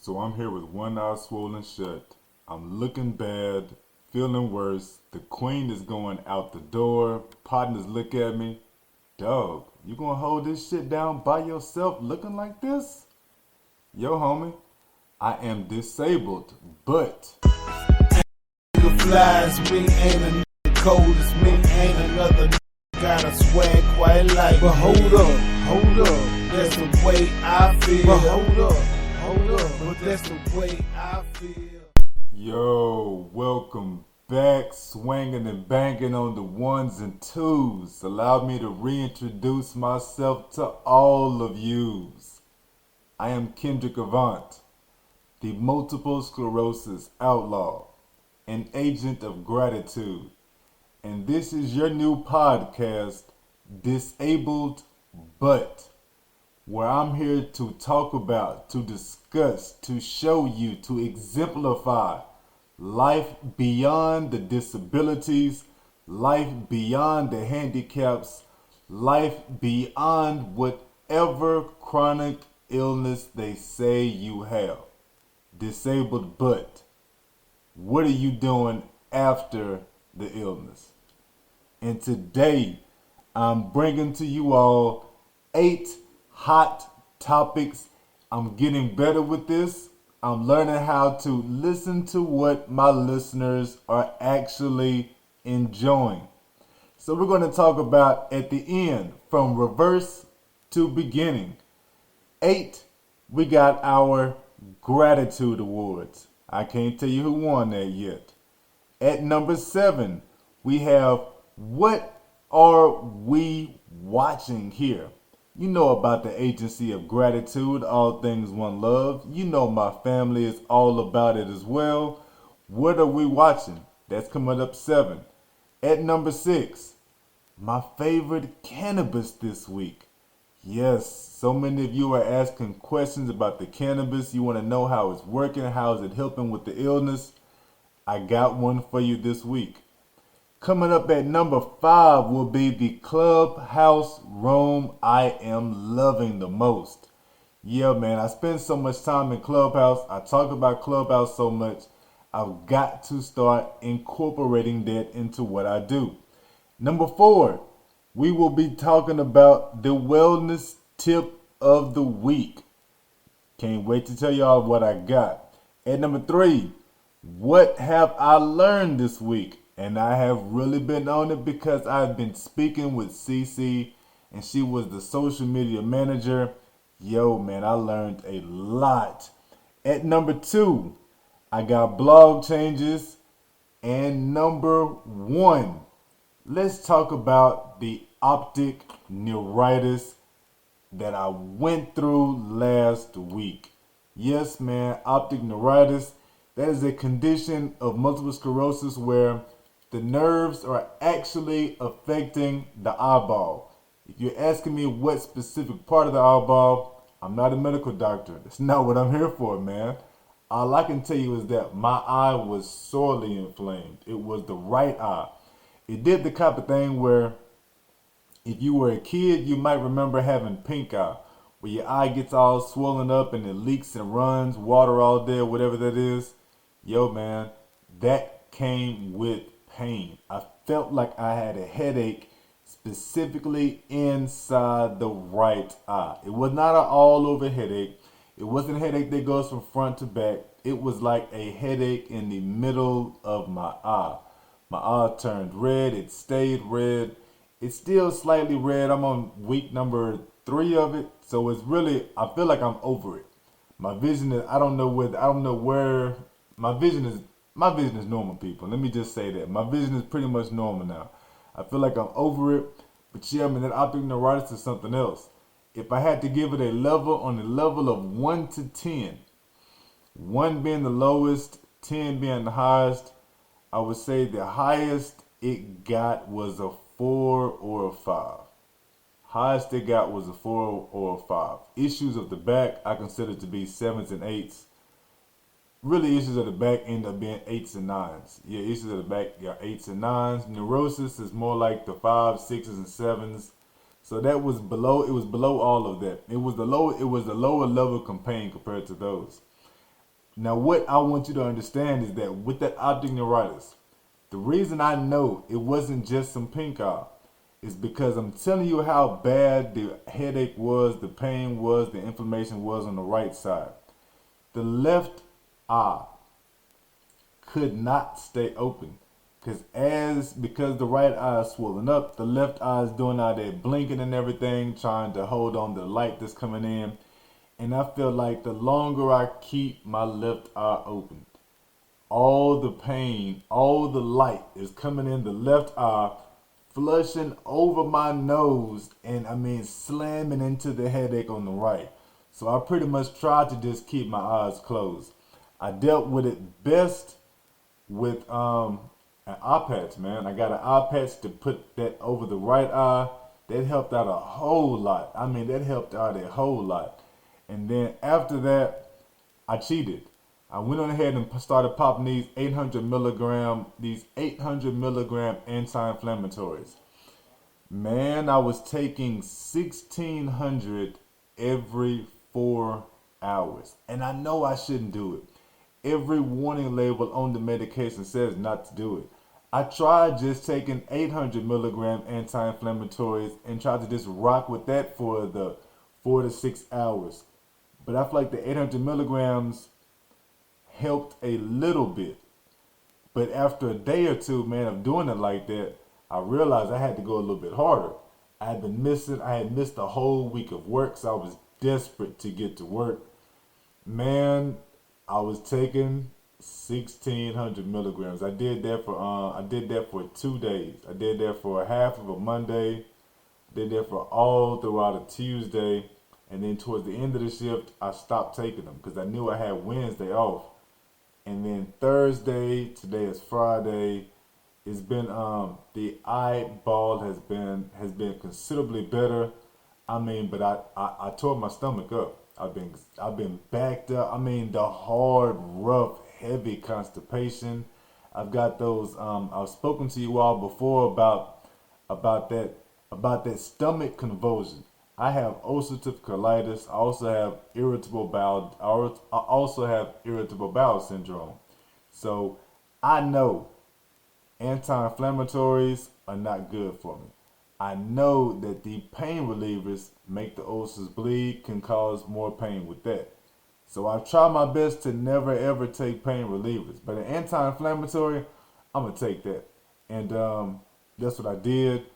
So I'm here with one eye swollen shut. I'm looking bad, feeling worse. The queen is going out the door. Partners look at me. Dog, you gonna hold this shit down by yourself looking like this? Yo, homie, I am disabled, but Nigga flies me, ain't a nigga cold as me, ain't another nigga got a swag quite like. But hold up, that's the way I feel. But hold up, but that's the way I feel. yo, welcome back, swanging and banging on the ones and twos. Allow me to reintroduce myself to all of yous. I am Kendrick Avant, the multiple sclerosis outlaw, an agent of gratitude, and this is your new podcast, Disabled But, where I'm here to talk about, to discuss, to show you, to exemplify life beyond the disabilities, life beyond the handicaps, life beyond whatever chronic illness they say you have. Disabled but, what are you doing after the illness? And today, I'm bringing to you all 8 hot topics. I'm getting better with this. I'm learning how to listen to what my listeners are actually enjoying. So we're going to talk about at the end, from reverse to beginning. 8, we got our gratitude awards. I can't tell you who won that yet. At number 7, we have what are we watching here? You know about the agency of gratitude, all things one love. You know my family is all about it as well. What are we watching? That's coming up 7. At number 6, my favorite cannabis this week. Yes, so many of you are asking questions about the cannabis. You want to know how it's working, how is it helping with the illness. I got one for you this week. Coming up at number 5 will be the Clubhouse room I am loving the most. Yeah, man, I spend so much time in Clubhouse. I talk about Clubhouse so much. I've got to start incorporating that into what I do. Number 4, we will be talking about the wellness tip of the week. Can't wait to tell y'all what I got. At number 3, what have I learned this week? And I have really been on it because I've been speaking with Cece and she was the social media manager. Yo, man, I learned a lot. At number 2, I got blog changes. And number 1, let's talk about the optic neuritis that I went through last week. Yes, man, optic neuritis. That is a condition of multiple sclerosis where the nerves are actually affecting the eyeball. If you're asking me what specific part of the eyeball, I'm not a medical doctor. That's not what I'm here for, man. All I can tell you is that my eye was sorely inflamed. It was the right eye. It did the type of thing where if you were a kid, you might remember having pink eye, where your eye gets all swollen up and it leaks and runs, water all day, whatever that is. Yo, man, that came with pain. I felt like I had a headache specifically inside the right eye. It was not an all over headache. It wasn't a headache that goes from front to back. It was like a headache in the middle of my eye. My eye turned red. It stayed red. It's still slightly red. I'm on week number 3 of it. So it's really, I feel like I'm over it. My vision is, I don't know where my vision is normal, people. Let me just say that. My vision is pretty much normal now. I feel like I'm over it. But yeah, man, that optic neuritis is something else. If I had to give it a level on the level of 1 to 10, 1 being the lowest, 10 being the highest, I would say the highest it got was a 4 or a 5. Highest it got was a 4 or a 5. Issues of the back, I consider to be 7s and 8s. Really, issues of the back end up being 8s and 9s. Yeah, issues of the back got 8s and 9s. Neurosis is more like the 5s, 6s, and 7s. So that was below. It was below all of that. It was the lower level campaign compared to those. Now, what I want you to understand is that with that optic neuritis, the reason I know it wasn't just some pink eye is because I'm telling you how bad the headache was, the pain was, the inflammation was on the right side. The left eye could not stay open because the right eye is swollen up, the left eye is doing all that blinking and everything, trying to hold on to the light that's coming in. And I feel like the longer I keep my left eye open, all the pain, all the light is coming in the left eye, flushing over my nose, and slamming into the headache on the right. So I pretty much tried to just keep my eyes closed. I dealt with it best with an eye patch, man. I got an eye patch to put that over the right eye. That helped out a whole lot. That helped out a whole lot. And then after that, I cheated. I went on ahead and started popping these 800 milligram anti-inflammatories. Man, I was taking 1,600 every 4 hours. And I know I shouldn't do it. Every warning label on the medication says not to do it. I tried just taking 800 milligram anti-inflammatories and tried to just rock with that for the 4 to 6 hours. But I feel like the 800 milligrams helped a little bit. But after a day or two, man, of doing it like that, I realized I had to go a little bit harder. I had missed a whole week of work, so I was desperate to get to work. Man, I was taking 1,600 milligrams. I did that for 2 days. I did that for half of a Monday. Did that for all throughout a Tuesday. And then towards the end of the shift, I stopped taking them because I knew I had Wednesday off. And then Thursday, today is Friday. It's been the eyeball has been considerably better. But I tore my stomach up. I've been backed up. The hard, rough, heavy constipation. I've got those. I've spoken to you all before about that stomach convulsion. I have ulcerative colitis. I also have irritable bowel. I also have irritable bowel syndrome. So I know anti-inflammatories are not good for me. I know that the pain relievers make the ulcers bleed, can cause more pain with that. So I try my best to never ever take pain relievers. But an anti-inflammatory, I'm gonna take that. And that's what I did.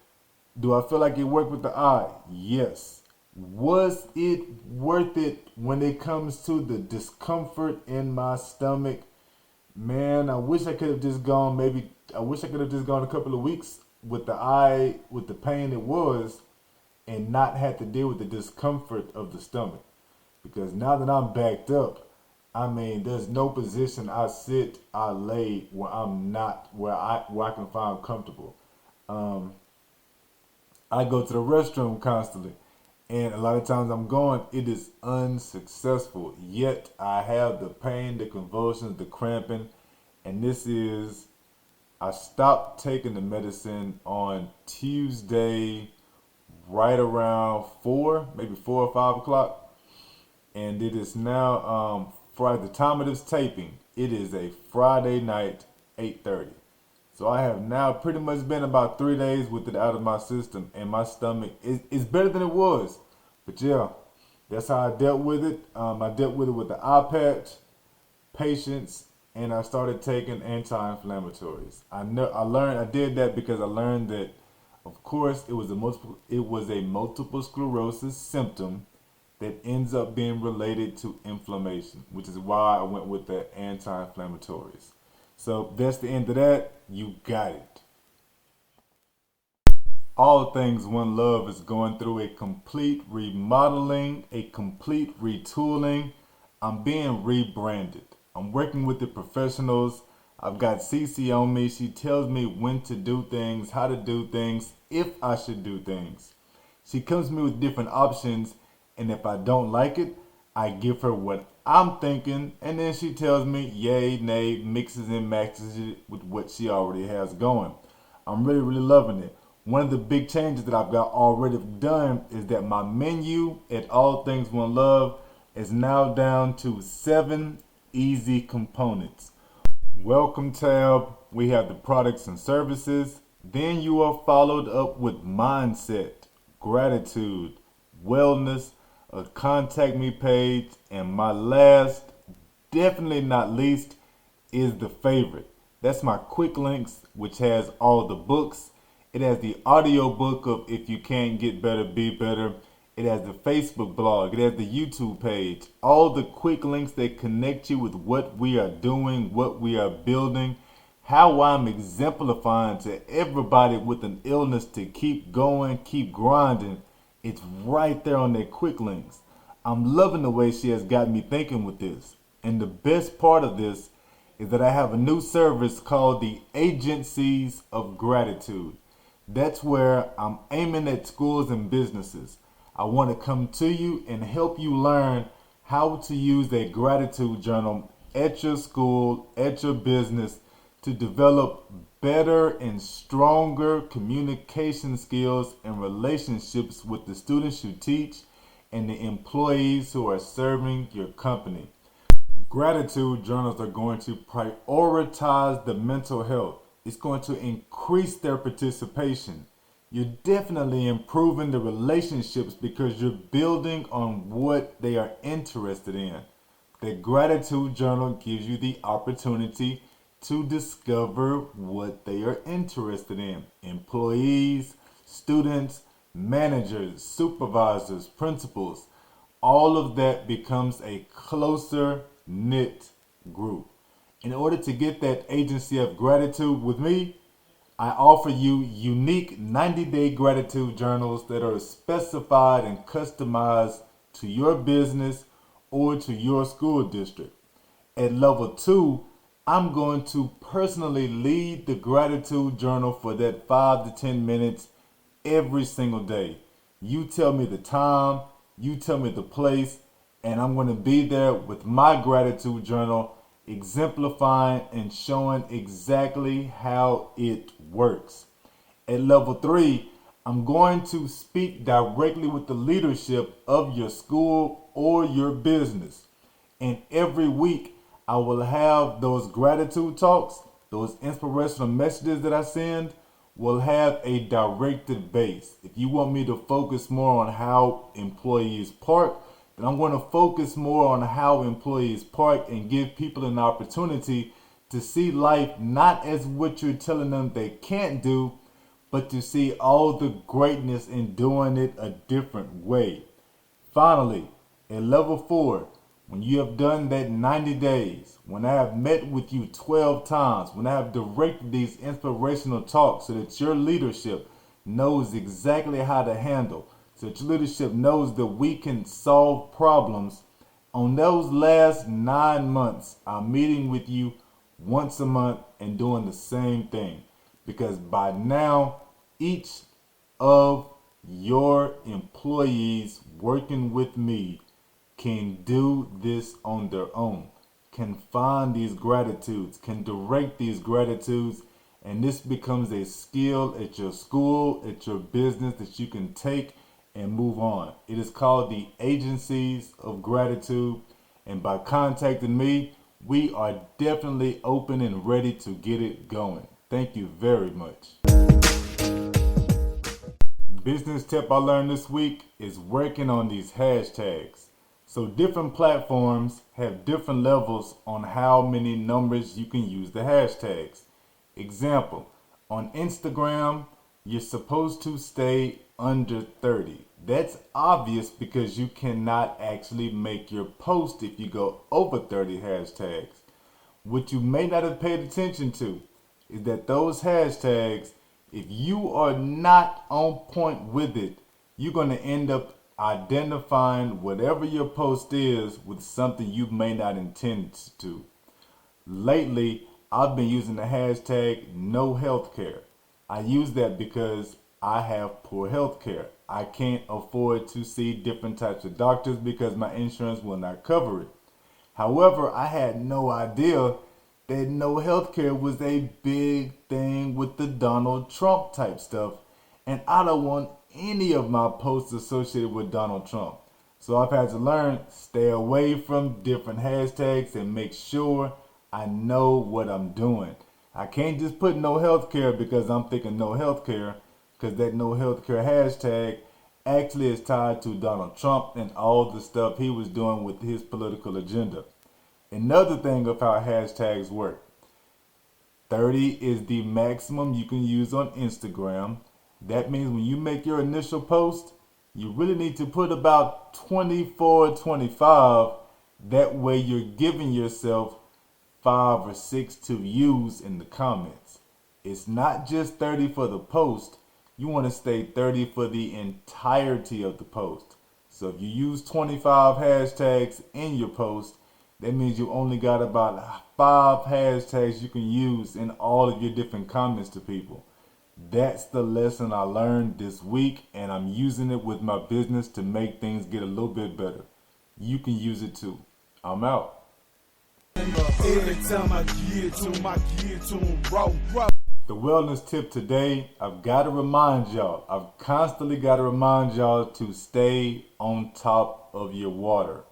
Do I feel like it worked with the eye? Yes. Was it worth it when it comes to the discomfort in my stomach? Man, I wish I could have just gone a couple of weeks with the pain it was, and not had to deal with the discomfort of the stomach. Because now that I'm backed up, there's no position I sit, I lay where I can find comfortable. I go to the restroom constantly, and a lot of times it is unsuccessful. Yet I have the pain, the convulsions, the cramping, and I stopped taking the medicine on Tuesday, right around 4, maybe 4 or 5 o'clock, and it is now for the time of this taping, it is a Friday night, 8:30. So I have now pretty much been about 3 days with it out of my system, and my stomach is better than it was. But yeah, that's how I dealt with it. I dealt with it with the eye patch, patience, and I started taking anti-inflammatories. I did that because I learned that, of course, it was a multiple sclerosis symptom that ends up being related to inflammation, which is why I went with the anti-inflammatories. So that's the end of that. You got it. All Things One Love is going through a complete remodeling, a complete retooling. I'm being rebranded. I'm working with the professionals. I've got Cece on me. She tells me when to do things, how to do things, if I should do things. She comes to me with different options, and if I don't like it, I give her what I'm thinking, and then she tells me yay, nay, mixes and matches it with what she already has going. I'm really, really loving it. One of the big changes that I've got already done is that my menu at All Things One Love is now down to 7 easy components. Welcome tab, we have the products and services. Then you are followed up with mindset, gratitude, wellness, a contact me page, and my last, definitely not least, is the favorite. That's my quick links, which has all the books. It has the audio book of If You Can't Get Better, Be Better. It has the Facebook blog. It has the YouTube page. All the quick links that connect you with what we are doing, what we are building, how I'm exemplifying to everybody with an illness to keep going, keep grinding. It's right there on their quick links. I'm loving the way she has got me thinking with this. And the best part of this is that I have a new service called the Agencies of Gratitude. That's where I'm aiming at schools and businesses. I want to come to you and help you learn how to use a gratitude journal at your school, at your business, to develop better and stronger communication skills and relationships with the students you teach and the employees who are serving your company. Gratitude journals are going to prioritize the mental health. It's going to increase their participation. You're definitely improving the relationships because you're building on what they are interested in. The gratitude journal gives you the opportunity to discover what they are interested in. Employees, students, managers, supervisors, principals, all of that becomes a closer knit group. In order to get that agency of gratitude with me, I offer you unique 90-day gratitude journals that are specified and customized to your business or to your school district. At level 2, I'm going to personally lead the gratitude journal for that 5 to 10 minutes every single day. You tell me the time, you tell me the place, and I'm going to be there with my gratitude journal, exemplifying and showing exactly how it works. At level 3, I'm going to speak directly with the leadership of your school or your business. And every week, I will have those gratitude talks, those inspirational messages that I send will have a directed base. If you want me to focus more on how employees park, then I'm going to focus more on how employees park and give people an opportunity to see life not as what you're telling them they can't do, but to see all the greatness in doing it a different way. Finally, at level 4, when you have done that 90 days, when I have met with you 12 times, when I have directed these inspirational talks so that your leadership knows exactly how to handle, so that your leadership knows that we can solve problems, on those last 9 months, I'm meeting with you once a month and doing the same thing. Because by now, each of your employees working with me can do this on their own, can find these gratitudes, can direct these gratitudes, and this becomes a skill at your school, at your business that you can take and move on. It is called the Agencies of Gratitude, and by contacting me, we are definitely open and ready to get it going. Thank you very much. Business tip I learned this week is working on these hashtags. So different platforms have different levels on how many numbers you can use the hashtags. Example, on Instagram, you're supposed to stay under 30. That's obvious because you cannot actually make your post if you go over 30 hashtags. What you may not have paid attention to is that those hashtags, if you are not on point with it, you're going to end up identifying whatever your post is with something you may not intend to. Lately, I've been using the hashtag no healthcare. I use that because I have poor healthcare. I can't afford to see different types of doctors because my insurance will not cover it. However, I had no idea that no healthcare was a big thing with the Donald Trump type stuff, and I don't want any of my posts associated with Donald Trump. So I've had to learn, stay away from different hashtags and make sure I know what I'm doing. I can't just put no healthcare because I'm thinking no healthcare, because that no healthcare hashtag actually is tied to Donald Trump and all the stuff he was doing with his political agenda. Another thing of how hashtags work. 30 is the maximum you can use on Instagram. That means when you make your initial post, you really need to put about 24, 25. That way you're giving yourself 5 or 6 to use in the comments. It's not just 30 for the post. You want to stay 30 for the entirety of the post. So if you use 25 hashtags in your post, that means you only got about 5 hashtags you can use in all of your different comments to people. That's the lesson I learned this week, and I'm using it with my business to make things get a little bit better. You can use it too. I'm out. Every time I get to him raw. The wellness tip today, I've got to remind y'all, I've constantly got to remind y'all to stay on top of your water.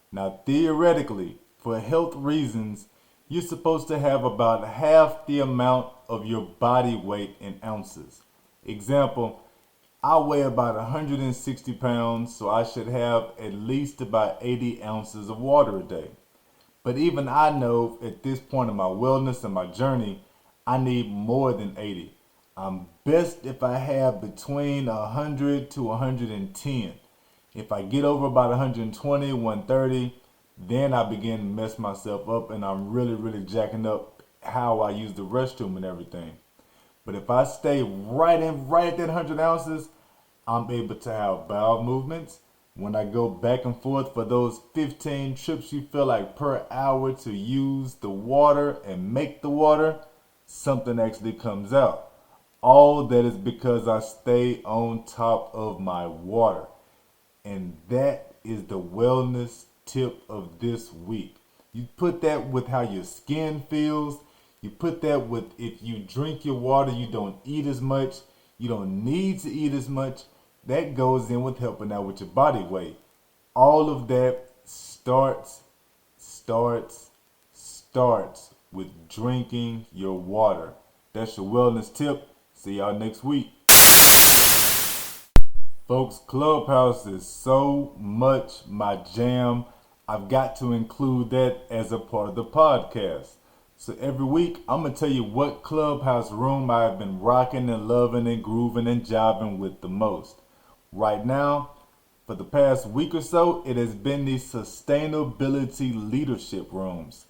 Now, theoretically, for health reasons, you're supposed to have about half the amount of your body weight in ounces. Example, I weigh about 160 pounds, so I should have at least about 80 ounces of water a day. But even I know at this point in my wellness and my journey, I need more than 80. I'm best if I have between 100 to 110. If I get over about 120, 130, then I begin to mess myself up and I'm really jacking up how I use the restroom and everything. But if I stay right at that 100 ounces, I'm able to have bowel movements. When I go back and forth for those 15 trips you feel like per hour to use the water and make the water, something actually comes out. All that is because I stay on top of my water. And that is the wellness tip of this week. You put that with how your skin feels. You put that with if you drink your water, you don't eat as much. You don't need to eat as much. That goes in with helping out with your body weight. All of that starts with drinking your water. That's your wellness tip. See y'all next week. Folks, Clubhouse is so much my jam. I've got to include that as a part of the podcast. So every week, I'm going to tell you what Clubhouse room I've been rocking and loving and grooving and jiving with the most. Right now, for the past week or so, it has been the sustainability leadership rooms.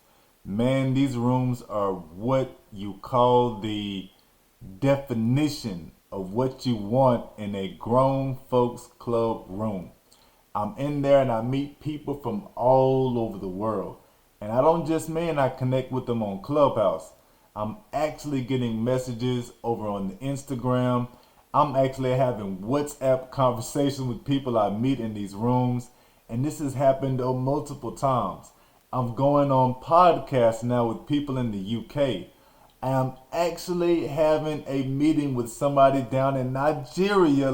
Man, these rooms are what you call the definition of what you want in a grown folks club room. I'm in there and I meet people from all over the world. And I don't just mean I connect with them on Clubhouse. I'm actually getting messages over on the Instagram. I'm actually having WhatsApp conversations with people I meet in these rooms. And this has happened multiple times. I'm going on podcasts now with people in the UK. I'm actually having a meeting with somebody down in Nigeria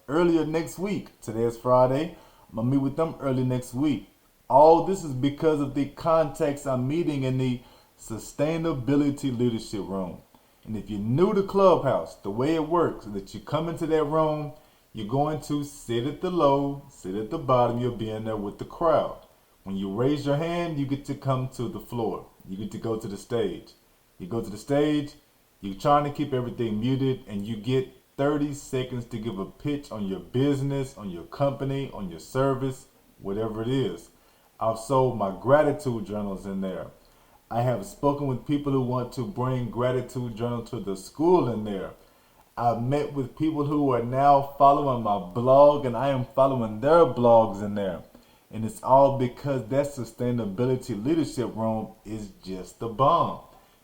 earlier next week. Today is Friday. I'm going to meet with them early next week. All this is because of the contacts I'm meeting in the sustainability leadership room. And if you're new to Clubhouse, the way it works is that you come into that room, you're going to sit at the low, sit at the bottom, you'll be in there with the crowd. When you raise your hand, you get to come to the floor. You get to go to the stage. You go to the stage, you're trying to keep everything muted, and you get 30 seconds to give a pitch on your business, on your company, on your service, whatever it is. I've sold my gratitude journals in there. I have spoken with people who want to bring gratitude journal to the school in there. I've met with people who are now following my blog, and I am following their blogs in there. And it's all because that sustainability leadership room is just the bomb.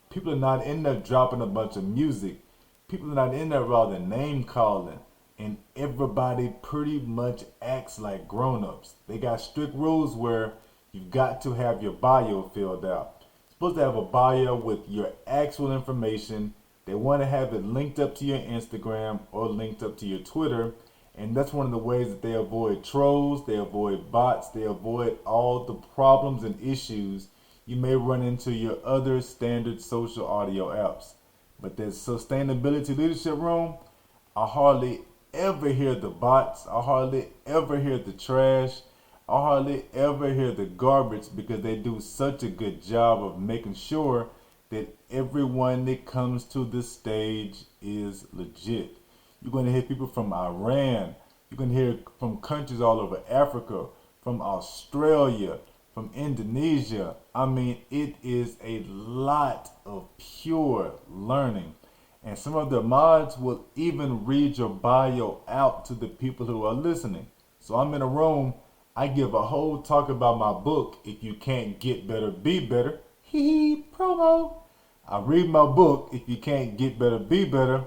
People are not in there dropping a bunch of music. People are not in there rather name calling. And everybody pretty much acts like grown-ups. They got strict rules where you've got to have your bio filled out. You're supposed to have a bio with your actual information. They want to have it linked up to your Instagram or linked up to your Twitter. And that's one of the ways that they avoid trolls, they avoid bots, they avoid all the problems and issues you may run into your other standard social audio apps. But that sustainability leadership room, I hardly ever hear the bots, I hardly ever hear the trash, I hardly ever hear the garbage because they do such a good job of making sure that everyone that comes to the stage is legit. You're going to hear people from Iran. You're going to hear from countries all over Africa, from Australia, from Indonesia. I mean, it is a lot of pure learning. And some of the mods will even read your bio out to the people who are listening. So I'm in a room, I give a whole talk about my book, If You Can't Get Better, Be Better. Hee promo. I read my book, If You Can't Get Better, Be Better.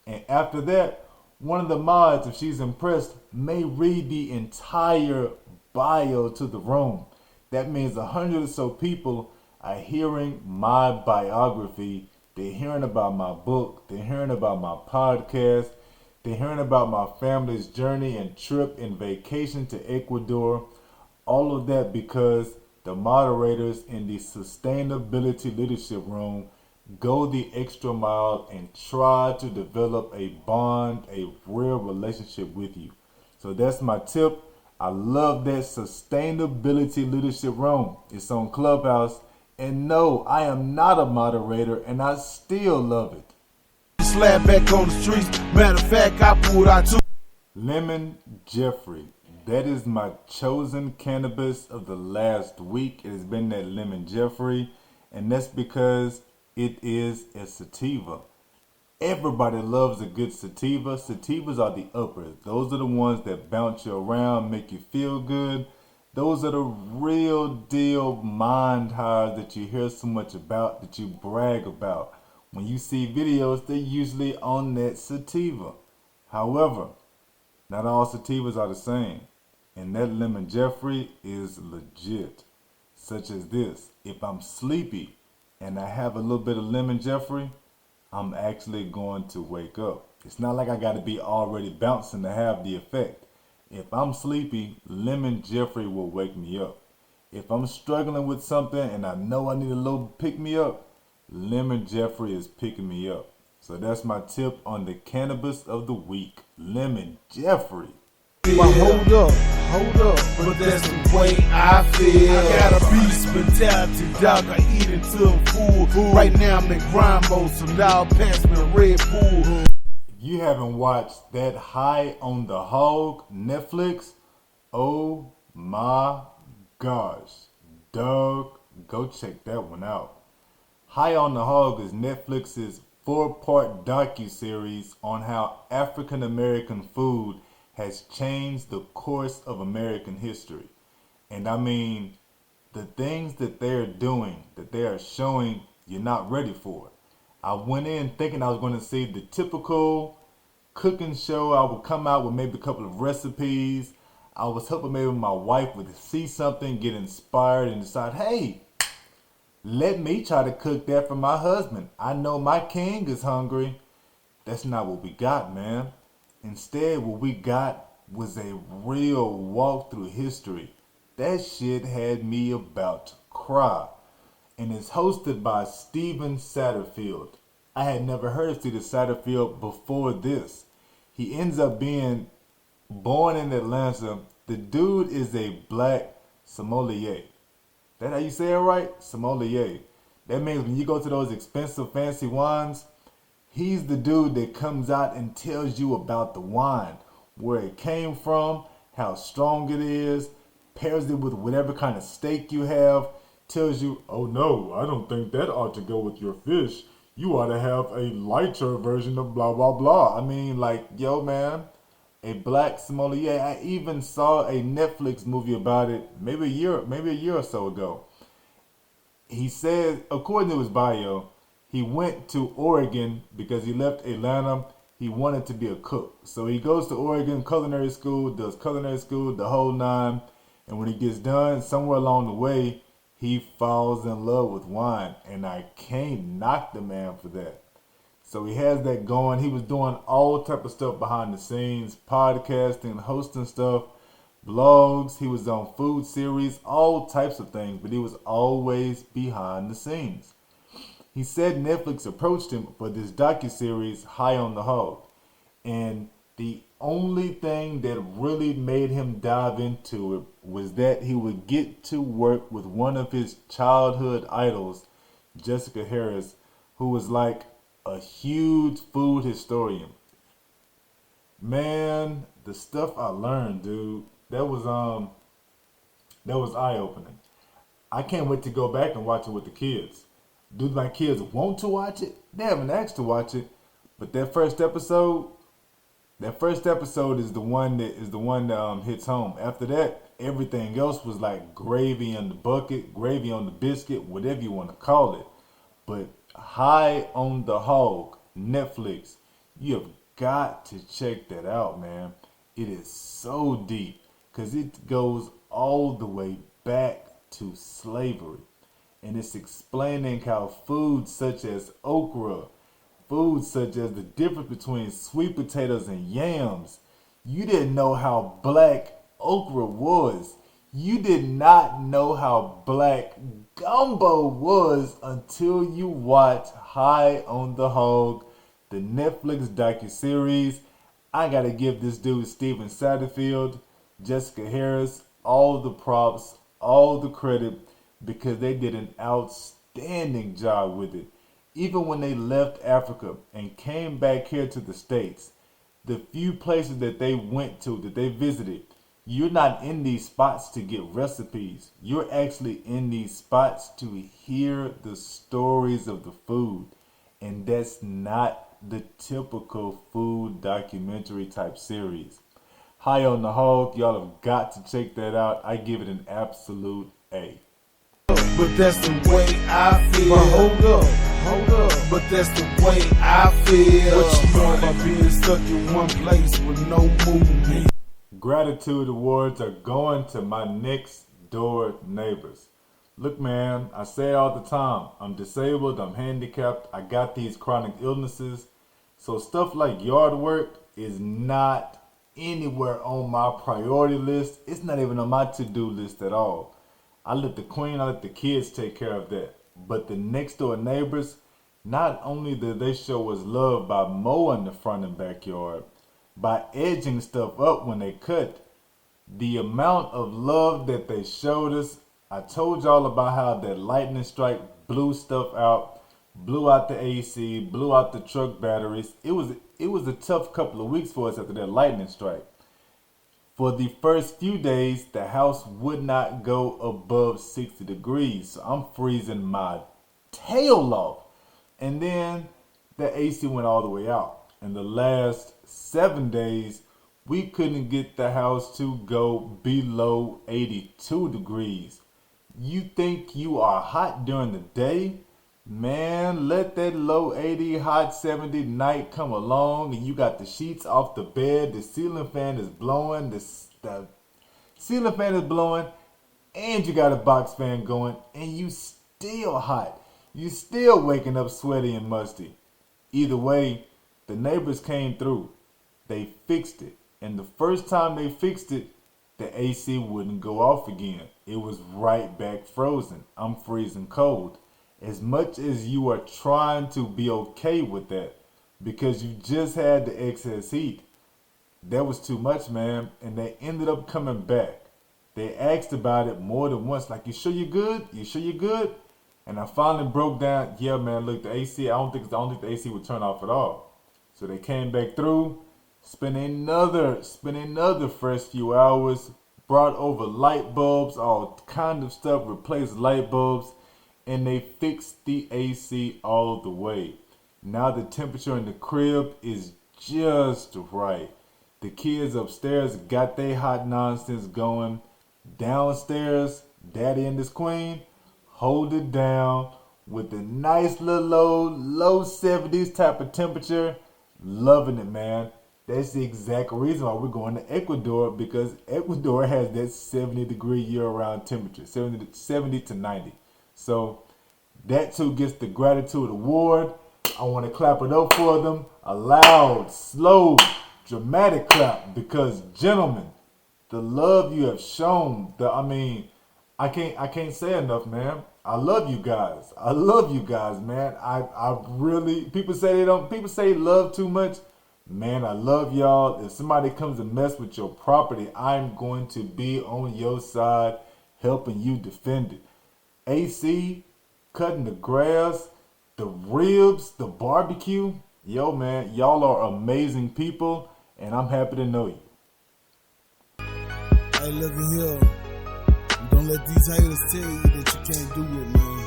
And after that, one of the mods, if she's impressed, may read the entire bio to the room. That means 100 or so people are hearing my biography. They're hearing about my book. They're hearing about my podcast. They're hearing about my family's journey and trip and vacation to Ecuador. All of that because the moderators in the Sustainability Leadership Room go the extra mile and try to develop a bond, a real relationship with you. So that's my tip. I love that Sustainability Leadership Room. It's on Clubhouse. And no, I am not a moderator and I still love it. Slap back on the streets. Matter of fact, I pulled out two. Lemon Jeffrey. That is my chosen cannabis of the last week. It has been that Lemon Jeffrey. And that's because it is a sativa. Everybody loves a good sativa. Sativas are the uppers. Those are the ones that bounce you around, make you feel good. Those are the real deal mind highs that you hear so much about, that you brag about. When you see videos, they're usually on that sativa. However, not all sativas are the same. And that Lemon Jeffrey is legit. Such as this. If I'm sleepy and I have a little bit of Lemon Jeffrey, I'm actually going to wake up. It's not like I got to be already bouncing to have the effect. If I'm sleepy, Lemon Jeffrey will wake me up. If I'm struggling with something and I know I need a little pick me up, Lemon Jeffrey is picking me up. So that's my tip on the cannabis of the week. Lemon Jeffrey. But hold up, but that's the way I feel. I got a beast mentality, dog, I eat until I'm full. Right now I'm in grind mode, so now pass me a Red Bull. If you haven't watched that High on the Hog Netflix, oh my gosh, Doug, go check that one out. High on the Hog is Netflix's 4-part docuseries on how African American food has changed the course of American history. And I mean, the things that they're doing, that they are showing, you're not ready for. I went in thinking I was going to see the typical cooking show. I would come out with maybe a couple of recipes. I was hoping maybe my wife would see something, get inspired, and decide, hey, let me try to cook that for my husband. I know my king is hungry. That's not what we got, man. Instead, what we got was a real walk through history. That shit had me about to cry. And it's hosted by Steven Satterfield. I had never heard of Steven Satterfield before this. He ends up being born in Atlanta. The dude is a black sommelier. That how you say it right? Sommelier. That means when you go to those expensive fancy wines, he's the dude that comes out and tells you about the wine, where it came from, how strong it is, pairs it with whatever kind of steak you have, tells you, oh no, I don't think that ought to go with your fish. You ought to have a lighter version of blah, blah, blah. I mean, like, yo, man, a black sommelier. I even saw a Netflix movie about it maybe a year or so ago. He said, according to his bio, he went to Oregon because he left Atlanta. He wanted to be a cook. So he goes to Oregon culinary school, does culinary school, the whole nine. And when he gets done, somewhere along the way, he falls in love with wine. And I can't knock the man for that. So he has that going. He was doing all type of stuff behind the scenes, podcasting, hosting stuff, blogs. He was on food series, all types of things, but he was always behind the scenes. He said Netflix approached him for this docuseries, High on the Hog. And the only thing that really made him dive into it was that he would get to work with one of his childhood idols, Jessica Harris, who was like a huge food historian. Man, the stuff I learned, dude, that was eye opening. I can't wait to go back and watch it with the kids. Do my kids want to watch it? They haven't asked to watch it, but that first episode is the one that hits home. After that, everything else was like gravy in the bucket, gravy on the biscuit, whatever you want to call it. But High on the Hog, Netflix, you have got to check that out, man. It is so deep because it goes all the way back to slavery. And it's explaining how foods such as okra, foods such as the difference between sweet potatoes and yams. You didn't know how black okra was. You did not know how black gumbo was until you watched High on the Hog, the Netflix docuseries. I gotta give this dude Steven Satterfield, Jessica Harris, all the props, all the credit, because they did an outstanding job with it. Even when they left Africa and came back here to the States, the few places that they went to, that they visited, you're not in these spots to get recipes. You're actually in these spots to hear the stories of the food. And that's not the typical food documentary type series. High on the Hog, y'all have got to check that out. I give it an absolute A. But that's the way I feel. But hold up. But that's the way I feel. What you know about being stuck in one place with no movement? Gratitude awards are going to my next door neighbors. Look, man, I say it all the time. I'm disabled, I'm handicapped, I got these chronic illnesses. So stuff like yard work is not anywhere on my priority list. It's not even on my to-do list at all. I let the kids take care of that. But the next door neighbors, not only do they show us love by mowing the front and backyard, by edging stuff up when they cut, the amount of love that they showed us. I told y'all about how that lightning strike blew stuff out, blew out the AC, blew out the truck batteries. It was a tough couple of weeks for us after that lightning strike. For the first few days, the house would not go above 60 degrees. So I'm freezing my tail off. And then the AC went all the way out. In the last 7 days, we couldn't get the house to go below 82 degrees. You think you are hot during the day? Man, let that low 80, hot 70 night come along and you got the sheets off the bed, the ceiling fan is blowing, the ceiling fan is blowing, and you got a box fan going, and you still hot. You still waking up sweaty and musty. Either way, the neighbors came through. They fixed it. And the first time they fixed it, the AC wouldn't go off again. It was right back frozen. I'm freezing cold. As much as you are trying to be okay with that, because you just had the excess heat, that was too much, man. And they ended up coming back. They asked about it more than once, like, you sure you good? You sure you good? And I finally broke down, yeah, man, look, the AC, I don't think the AC would turn off at all. So they came back through, spent another fresh few hours, brought over light bulbs, all kind of stuff, replaced light bulbs, and they fixed the AC all the way. Now the temperature in the crib is just right. The kids upstairs got their hot nonsense going. Downstairs, Daddy and this queen hold it down with a nice little low 70s type of temperature. Loving it, man. That's the exact reason why we're going to Ecuador, because Ecuador has that 70-degree year-round temperature, 70 to 90. So that too gets the gratitude award. I want to clap it up for them. A loud, slow, dramatic clap. Because, gentlemen, the love you have shown, I can't say enough, man. I love you guys. I love you guys, man. I really, people say love too much. Man, I love y'all. If somebody comes and mess with your property, I'm going to be on your side helping you defend it. AC, cutting the grass, the ribs, the barbecue. Yo, man, y'all are amazing people, and I'm happy to know you. Hey, look at here. Don't let these haters tell you that you can't do it, man.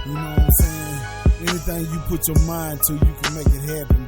You know what I'm saying? Anything you put your mind to, you can make it happen.